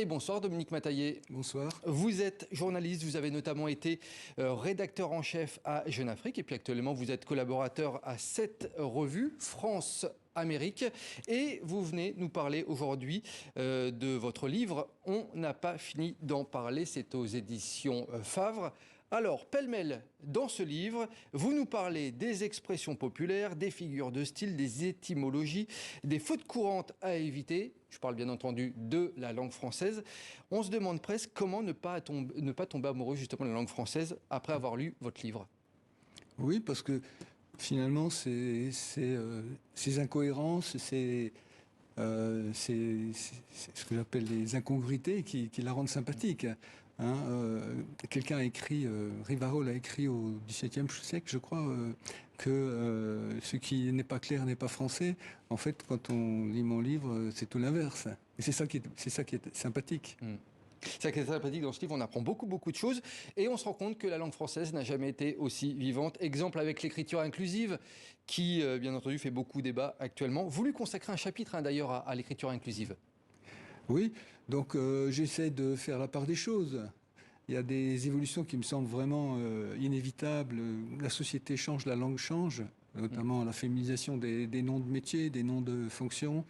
Et bonsoir Dominique Mataillé. Bonsoir. Vous êtes journaliste, vous avez notamment été rédacteur en chef à Jeune Afrique et puis actuellement vous êtes collaborateur à cette revue, France Amérique, et vous venez nous parler aujourd'hui de votre livre « On n'a pas fini d'en parler », c'est aux éditions Favre. Alors, pêle-mêle, dans ce livre, vous nous parlez des expressions populaires, des figures de style, des étymologies, des fautes courantes à éviter. Je parle bien entendu de la langue française. On se demande presque comment ne pas tomber amoureux justement de la langue française après avoir lu votre livre. Oui, parce que finalement, ces incohérences, c'est ce que j'appelle les incongruités qui la rendent sympathique. Quelqu'un a écrit, Rivarol a écrit au XVIIe siècle, je crois, que ce qui n'est pas clair n'est pas français. En fait, quand on lit mon livre, c'est tout l'inverse. Et c'est ça qui est sympathique. C'est ça qui est sympathique dans ce livre, on apprend beaucoup de choses et on se rend compte que la langue française n'a jamais été aussi vivante. Exemple avec l'écriture inclusive qui, bien entendu, fait beaucoup débat actuellement. Vous lui consacrez un chapitre d'ailleurs à l'écriture inclusive. Oui, donc j'essaie de faire la part des choses. Il y a des évolutions qui me semblent vraiment inévitables. La société change, la langue change, notamment la féminisation des noms de métiers, des noms de fonctions.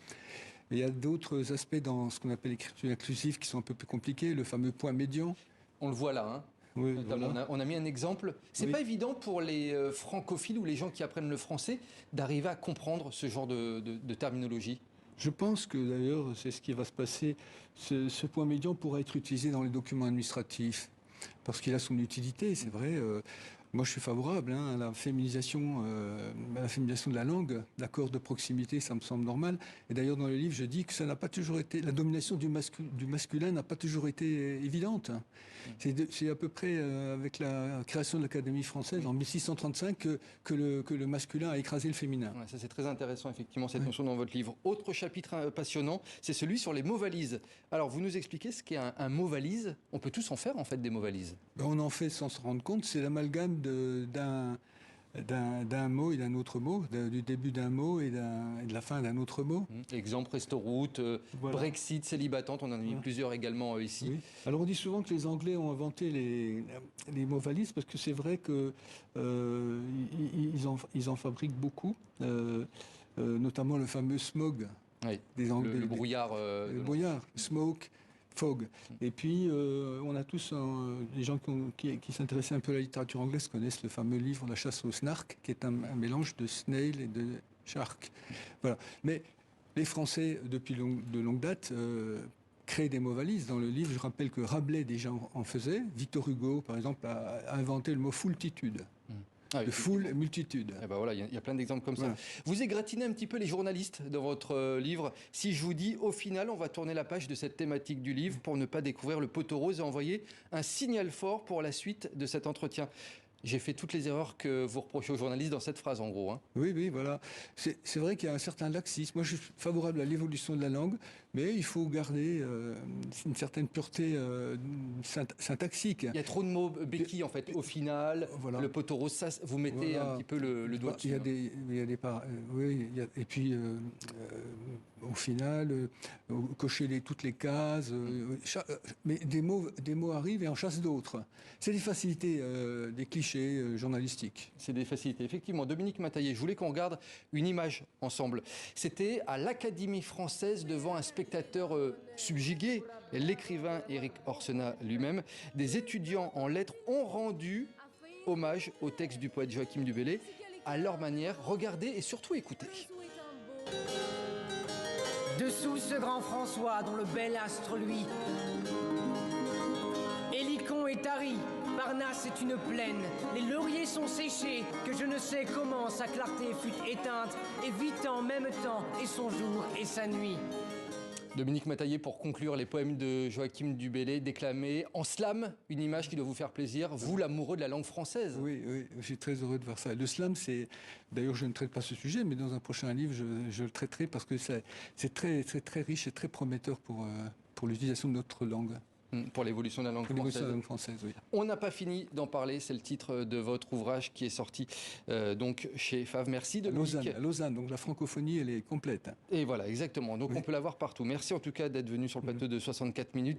Mais il y a d'autres aspects dans ce qu'on appelle l'écriture inclusive qui sont un peu plus compliqués, le fameux point médian. On le voit là, hein. Oui, notamment, voilà. on a mis un exemple. C'est pas évident pour les francophiles ou les gens qui apprennent le français d'arriver à comprendre ce genre de terminologie. Je pense que d'ailleurs, c'est ce qui va se passer. Ce point médian pourra être utilisé dans les documents administratifs parce qu'il a son utilité, c'est vrai. Moi, je suis favorable à la féminisation de la langue. L'accord de proximité, ça me semble normal. Et d'ailleurs, dans le livre, je dis que ça n'a pas toujours été la domination du masculin n'a pas toujours été évidente. C'est à peu près avec la création de l'Académie française en 1635 que le masculin a écrasé le féminin. Ouais, ça, c'est très intéressant, effectivement, cette notion dans votre livre. Autre chapitre passionnant, c'est celui sur les mots valises. Alors, vous nous expliquez ce qu'est un mot valise. On peut tous en faire, en fait, des mots valises. On en fait sans se rendre compte. C'est l'amalgame d'un mot et d'un autre mot, du début d'un mot et de la fin d'un autre mot. Exemple, restoroute, Voilà. Brexit, célibatante, on en a mis plusieurs également ici. Oui. Alors on dit souvent que les Anglais ont inventé les mots valises parce que c'est vrai que ils en fabriquent beaucoup, notamment le fameux smog. Oui, Des Anglais, le brouillard. Le brouillard, smoke. Fog. Et puis, on a tous, les gens qui s'intéressent un peu à la littérature anglaise connaissent le fameux livre La chasse au snark, qui est un mélange de snail et de shark. Voilà. Mais les Français, depuis de longue date, créent des mots valises. Dans le livre, je rappelle que Rabelais déjà en faisait. Victor Hugo, par exemple, a inventé le mot foultitude. De foule et multitude. Et ben voilà, il y a plein d'exemples comme Voilà. ça. Vous égratignez un petit peu les journalistes dans votre livre. Si je vous dis, au final, on va tourner la page de cette thématique du livre pour ne pas découvrir le poteau rose et envoyer un signal fort pour la suite de cet entretien. J'ai fait toutes les erreurs que vous reprochez aux journalistes dans cette phrase, en gros. Oui, voilà. C'est vrai qu'il y a un certain laxisme. Moi, je suis favorable à l'évolution de la langue, mais il faut garder une certaine pureté syntaxique. Il y a trop de mots béquilles, en fait. Au final, voilà. Le poteau rose, ça, vous mettez un petit peu le doigt dessus. Et puis, au final, cocher toutes les cases. Mais des mots arrivent et en chassent d'autres. C'est des facilités, des clichés journalistiques. C'est des facilités. Effectivement, Dominique Mataillé, je voulais qu'on regarde une image ensemble. C'était à l'Académie française devant un spectateur subjugué, l'écrivain Éric Orsena lui-même. Des étudiants en lettres ont rendu hommage au texte du poète Joachim du Bellay à leur manière. Regardez et surtout écoutez. Dessous ce grand François dont le bel astre luit, Hélicon est tari, Parnasse est une plaine, les lauriers sont séchés, que je ne sais comment sa clarté fut éteinte, et vit en même temps et son jour et sa nuit. Dominique Mataillé, pour conclure, les poèmes de Joachim du Bellay déclamés en slam, une image qui doit vous faire plaisir, vous l'amoureux de la langue française. Oui, je suis très heureux de voir ça. Le slam, d'ailleurs je ne traite pas ce sujet, mais dans un prochain livre je le traiterai parce que c'est très riche et très prometteur pour l'utilisation de notre langue. Pour l'évolution de la langue française. Oui. On n'a pas fini d'en parler, c'est le titre de votre ouvrage qui est sorti donc chez Favre. Merci Dominique. Lausanne, donc la francophonie elle est complète. Et voilà, exactement, donc on peut la voir partout. Merci en tout cas d'être venu sur le plateau de 64 minutes.